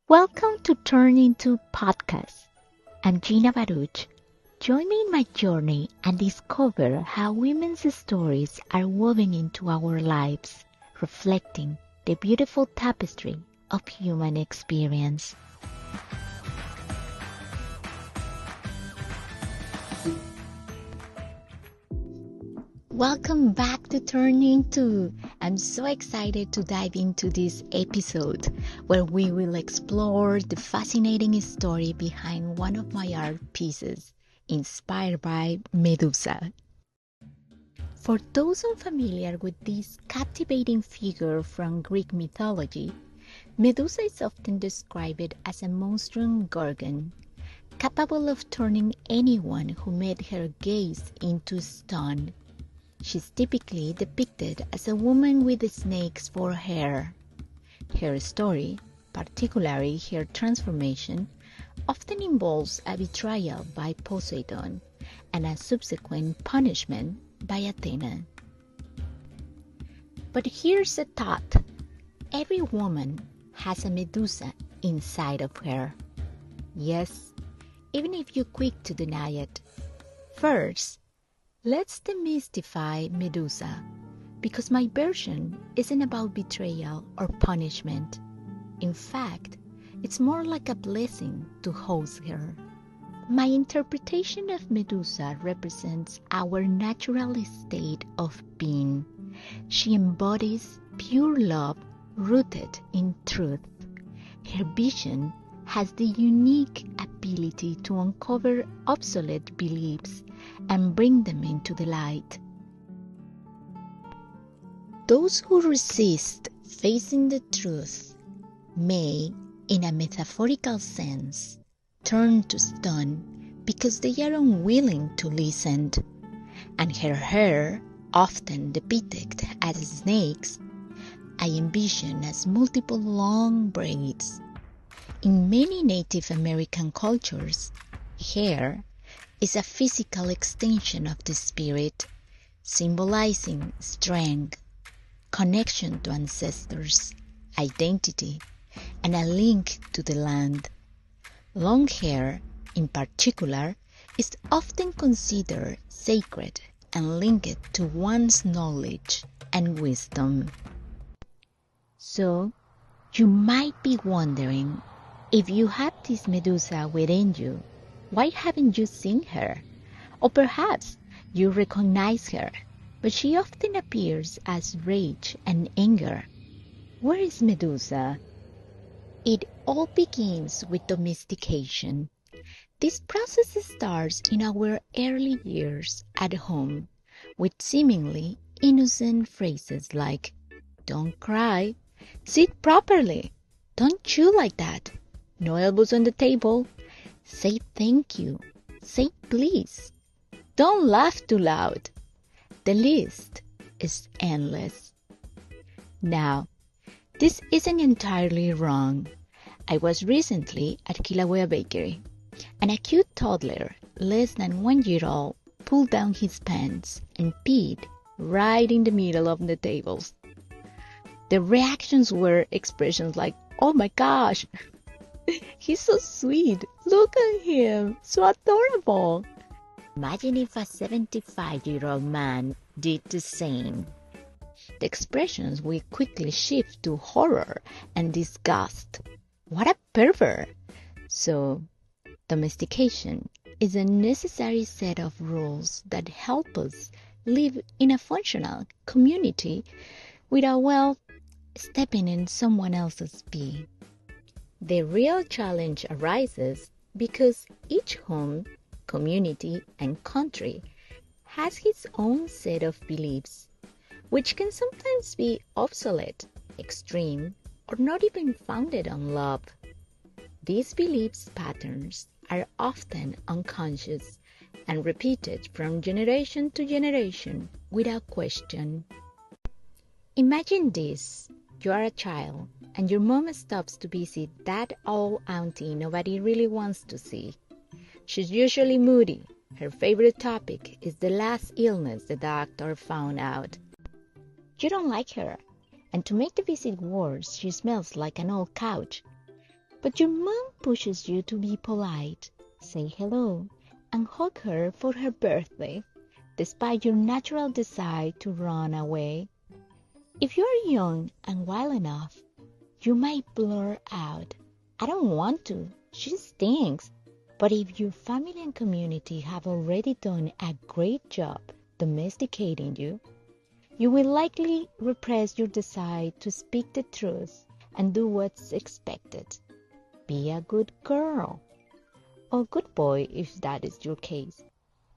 Welcome to Turn Into Podcast. I'm Gina Baruch. Join me in my journey and discover how women's stories are woven into our lives, reflecting the beautiful tapestry of human experience. Welcome back to Turn Into. I'm so excited to dive into this episode where we will explore the fascinating story behind one of my art pieces inspired by Medusa. For those unfamiliar with this captivating figure from Greek mythology, Medusa is often described as a monstrous gorgon, capable of turning anyone who met her gaze into stone. She's typically depicted as a woman with snakes for hair. Her story, particularly her transformation, often involves a betrayal by Poseidon and a subsequent punishment by Athena. But here's a thought. Every woman has a Medusa inside of her. Yes, even if you're quick to deny it. First, let's demystify Medusa, because my version isn't about betrayal or punishment. In fact, it's more like a blessing to host her. My interpretation of Medusa represents our natural state of being. She embodies pure love rooted in truth. Her vision has the unique ability to uncover obsolete beliefs and bring them into the light. Those who resist facing the truth may, in a metaphorical sense, turn to stone because they are unwilling to listen, and her hair, often depicted as snakes, I envision as multiple long braids. In many Native American cultures, hair is a physical extension of the spirit, symbolizing strength, connection to ancestors, identity, and a link to the land. Long hair, in particular, is often considered sacred and linked to one's knowledge and wisdom. So, you might be wondering, if you have this Medusa within you, why haven't you seen her? Or perhaps you recognize her, but she often appears as rage and anger. Where is Medusa? It all begins with domestication. This process starts in our early years at home with seemingly innocent phrases like, "Don't cry," "Sit properly," "Don't chew like that," "No elbows on the table," "Say thank you," "Say please," "Don't laugh too loud." The list is endless. Now, this isn't entirely wrong. I was recently at Kilauea Bakery, and a cute toddler, less than 1 year old, pulled down his pants and peed right in the middle of the tables. The reactions were expressions like, "Oh my gosh, he's so sweet. Look at him. So adorable." Imagine if a 75-year-old man did the same. The expressions will quickly shift to horror and disgust. What a pervert! So, domestication is a necessary set of rules that help us live in a functional community without, stepping in someone else's pee. The real challenge arises because each home, community, and country has its own set of beliefs, which can sometimes be obsolete, extreme, or not even founded on love. These beliefs patterns are often unconscious and repeated from generation to generation without question. Imagine this. You are a child, and your mom stops to visit that old auntie nobody really wants to see. She's usually moody. Her favorite topic is the last illness the doctor found out. You don't like her, and to make the visit worse, she smells like an old couch. But your mom pushes you to be polite, say hello, and hug her for her birthday, despite your natural desire to run away. If you're young and wild enough, you might blurt out, "I don't want to, she stinks." But if your family and community have already done a great job domesticating you, you will likely repress your desire to speak the truth and do what's expected. Be a good girl, or good boy if that is your case.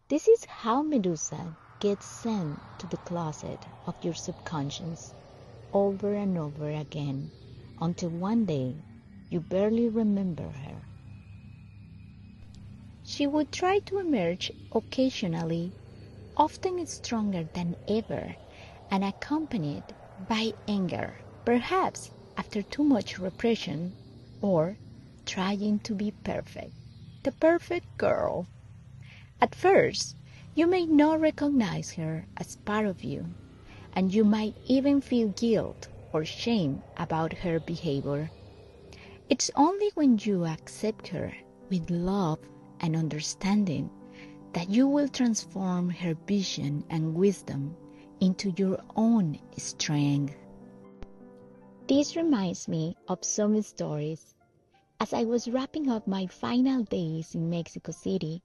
This is how Medusa gets sent to the closet of your subconscious over and over again until one day you barely remember her. She would try to emerge occasionally, often stronger than ever, and accompanied by anger, perhaps after too much repression, or trying to be perfect, the perfect girl. At first, you may not recognize her as part of you, and you might even feel guilt or shame about her behavior. It's only when you accept her with love and understanding that you will transform her vision and wisdom into your own strength. This reminds me of some stories. As I was wrapping up my final days in Mexico City,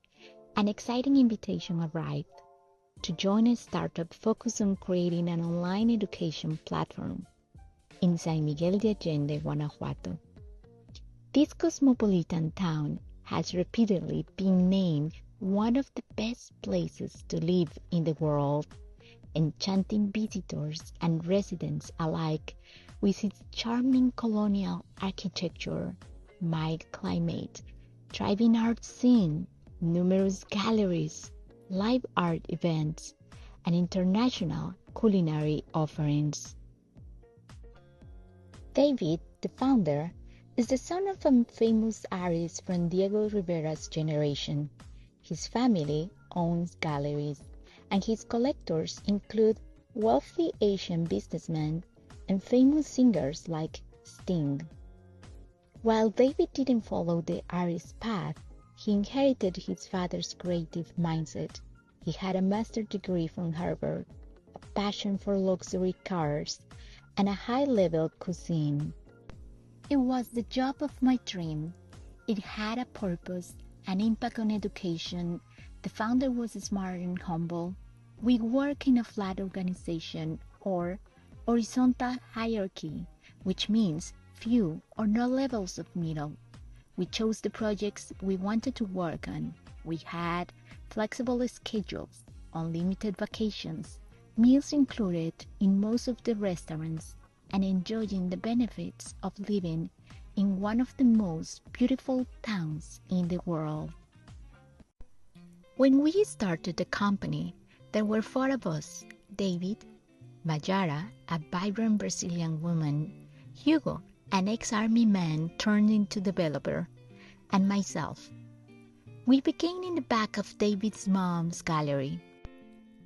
an exciting invitation arrived to join a startup focused on creating an online education platform in San Miguel de Allende, Guanajuato. This cosmopolitan town has repeatedly been named one of the best places to live in the world, enchanting visitors and residents alike with its charming colonial architecture, mild climate, thriving art scene, numerous galleries, live art events, and international culinary offerings. David, the founder, is the son of a famous artist from Diego Rivera's generation. His family owns galleries, and his collectors include wealthy Asian businessmen and famous singers like Sting. While David didn't follow the artist path, he inherited his father's creative mindset. He had a master's degree from Harvard, a passion for luxury cars, and a high-level cuisine. It was the job of my dream. It had a purpose, an impact on education. The founder was smart and humble. We work in a flat organization or horizontal hierarchy, which means few or no levels of middle. We chose the projects we wanted to work on. We had flexible schedules, unlimited vacations, meals included in most of the restaurants, and enjoying the benefits of living in one of the most beautiful towns in the world. When we started the company, there were 4 of us: David, Mayara, a vibrant Brazilian woman, Hugo, an ex-army man turned into developer, and myself. We began in the back of David's mom's gallery.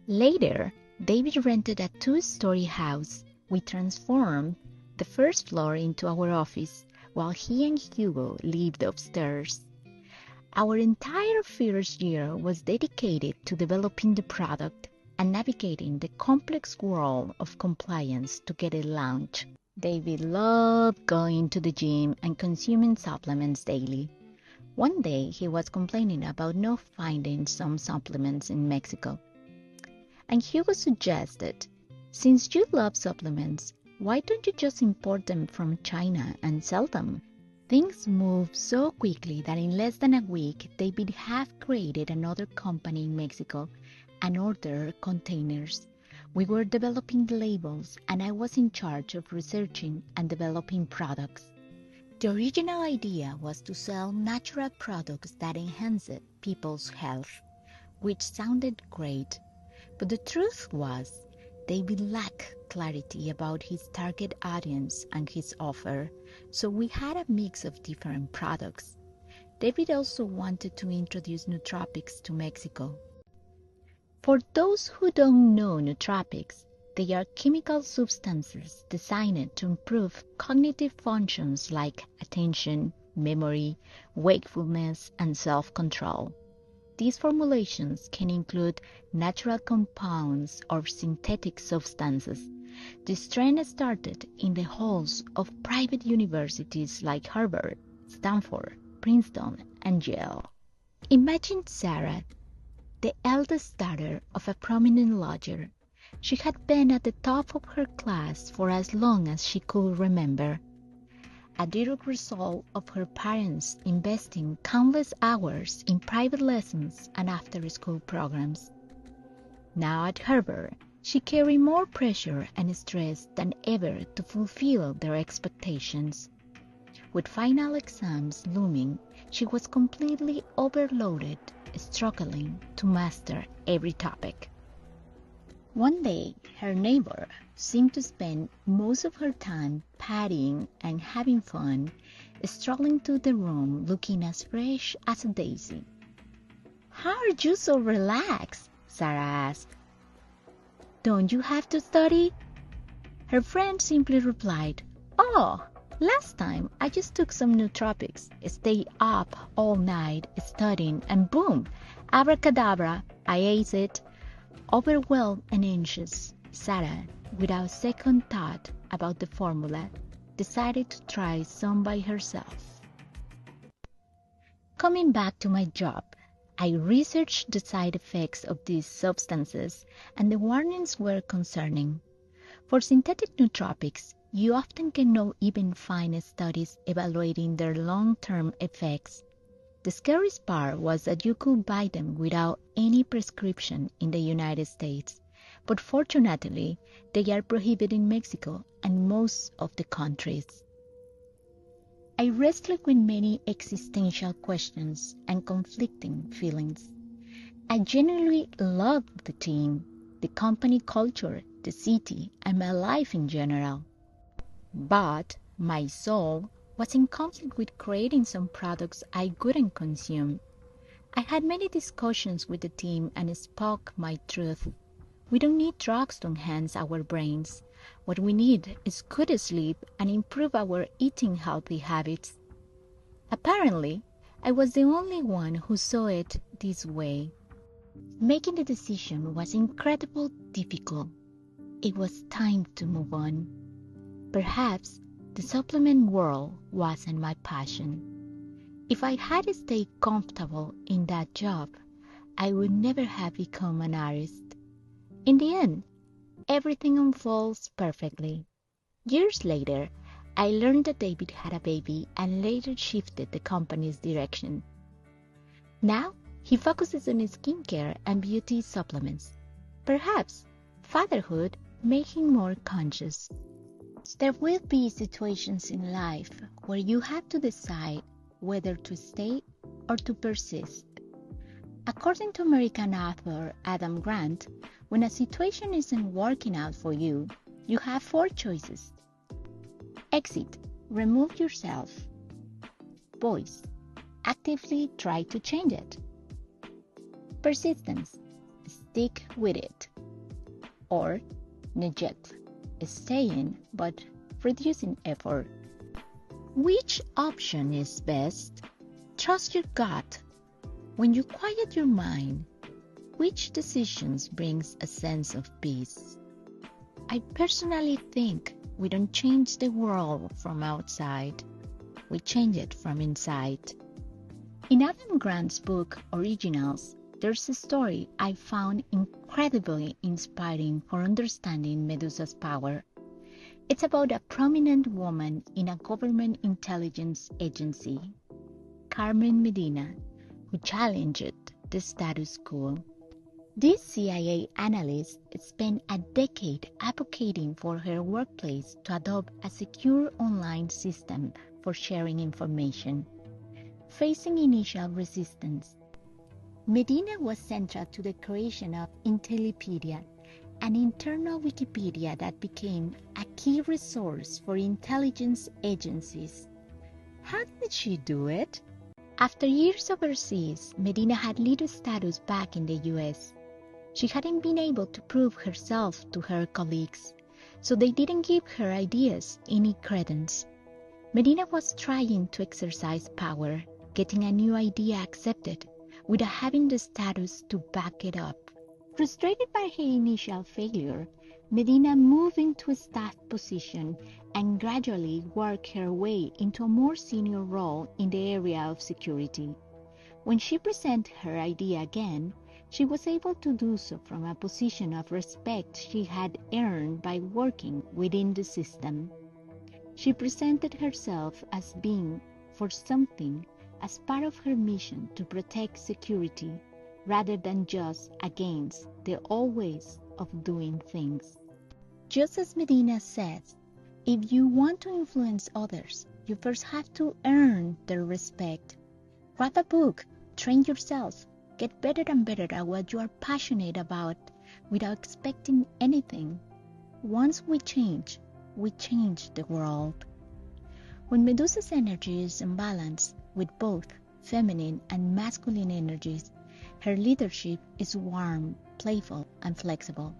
Later, David rented a 2-story house. We transformed the first floor into our office, while he and Hugo lived upstairs. Our entire first year was dedicated to developing the product and navigating the complex world of compliance to get it launched. David loved going to the gym and consuming supplements daily. One day, he was complaining about not finding some supplements in Mexico. And Hugo suggested, "Since you love supplements, why don't you just import them from China and sell them?" Things moved so quickly that in less than a week, David had created another company in Mexico and ordered containers. We were developing the labels, and I was in charge of researching and developing products. The original idea was to sell natural products that enhanced people's health, which sounded great. But the truth was, David lacked clarity about his target audience and his offer, so we had a mix of different products. David also wanted to introduce nootropics to Mexico. For those who don't know nootropics, they are chemical substances designed to improve cognitive functions like attention, memory, wakefulness, and self-control. These formulations can include natural compounds or synthetic substances. This trend started in the halls of private universities like Harvard, Stanford, Princeton, and Yale. Imagine Sarah, the eldest daughter of a prominent lawyer. She had been at the top of her class for as long as she could remember, a direct result of her parents investing countless hours in private lessons and after-school programs. Now at Harvard, she carried more pressure and stress than ever to fulfill their expectations. With final exams looming, she was completely overloaded, struggling to master every topic. One day, her neighbor seemed to spend most of her time partying and having fun, strolling through the room looking as fresh as a daisy. "How are you so relaxed?" Sarah asked. "Don't you have to study?" Her friend simply replied, "Oh, last time I just took some nootropics, stayed up all night studying, and boom, abracadabra, I aced it." Overwhelmed and anxious, Sarah, without second thought about the formula, decided to try some by herself. Coming back to my job, I researched the side effects of these substances, and the warnings were concerning. For synthetic nootropics, you often cannot even find studies evaluating their long-term effects. The scariest part was that you could buy them without any prescription in the United States, but fortunately, they are prohibited in Mexico and most of the countries. I wrestled with many existential questions and conflicting feelings. I genuinely loved the team, the company culture, the city, and my life in general. But my soul was in conflict with creating some products I couldn't consume. I had many discussions with the team and spoke my truth. We don't need drugs to enhance our brains. What we need is good sleep and improve our eating healthy habits. Apparently, I was the only one who saw it this way. Making the decision was incredibly difficult. It was time to move on. Perhaps the supplement world wasn't my passion. If I had stayed comfortable in that job, I would never have become an artist. In the end, everything unfolds perfectly. Years later, I learned that David had a baby and later shifted the company's direction. Now, he focuses on skincare and beauty supplements. Perhaps fatherhood made him more conscious. There will be situations in life where you have to decide whether to stay or to persist. According to American author Adam Grant, when a situation isn't working out for you, you have 4 choices. Exit, remove yourself. Voice, actively try to change it. Persistence, stick with it. Or neglect, staying but reducing effort. Which option is best? Trust your gut. When you quiet your mind, which decisions brings a sense of peace? I personally think we don't change the world from outside. We change it from inside. In Adam Grant's book, Originals, there's a story I found incredibly inspiring for understanding Medusa's power. It's about a prominent woman in a government intelligence agency, Carmen Medina, who challenged the status quo. This CIA analyst spent a decade advocating for her workplace to adopt a secure online system for sharing information. Facing initial resistance, Medina was central to the creation of Intellipedia, an internal Wikipedia that became a key resource for intelligence agencies. How did she do it? After years overseas, Medina had little status back in the US. She hadn't been able to prove herself to her colleagues, so they didn't give her ideas any credence. Medina was trying to exercise power, getting a new idea accepted, without having the status to back it up. Frustrated by her initial failure, Medina moved into a staff position and gradually worked her way into a more senior role in the area of security. When she presented her idea again, she was able to do so from a position of respect she had earned by working within the system. She presented herself as being for something as part of her mission to protect security rather than just against the old ways of doing things. Just as Medina says, if you want to influence others, you first have to earn their respect. Write a book, train yourself, get better and better at what you are passionate about without expecting anything. Once we change the world. When Medusa's energy is in balance with both feminine and masculine energies, her leadership is warm, playful, and flexible,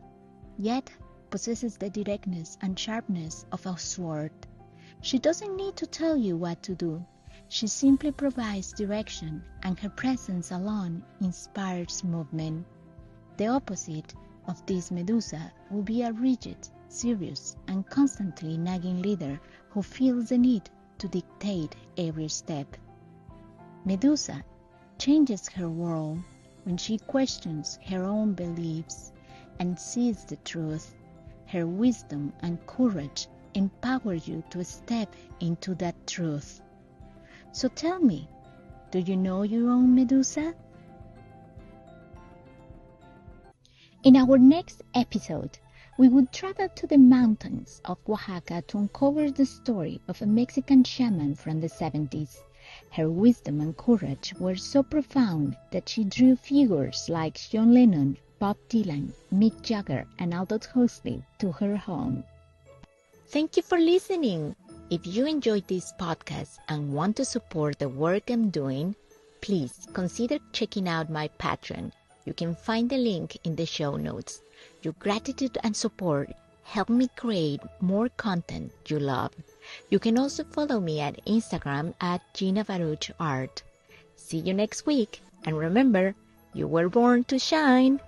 yet possesses the directness and sharpness of a sword. She doesn't need to tell you what to do. She simply provides direction, and her presence alone inspires movement. The opposite of this Medusa will be a rigid, serious, and constantly nagging leader who feels the need to dictate every step. Medusa changes her world when she questions her own beliefs and sees the truth. Her wisdom and courage empower you to step into that truth. So tell me, do you know your own Medusa? In our next episode, we will travel to the mountains of Oaxaca to uncover the story of a Mexican shaman from the 70s. Her wisdom and courage were so profound that she drew figures like John Lennon, Bob Dylan, Mick Jagger, and Aldous Huxley to her home. Thank you for listening. If you enjoyed this podcast and want to support the work I'm doing, please consider checking out my Patreon. You can find the link in the show notes. Your gratitude and support help me create more content you love. You can also follow me at Instagram at Gina Baruch Art. See you next week, and remember, you were born to shine.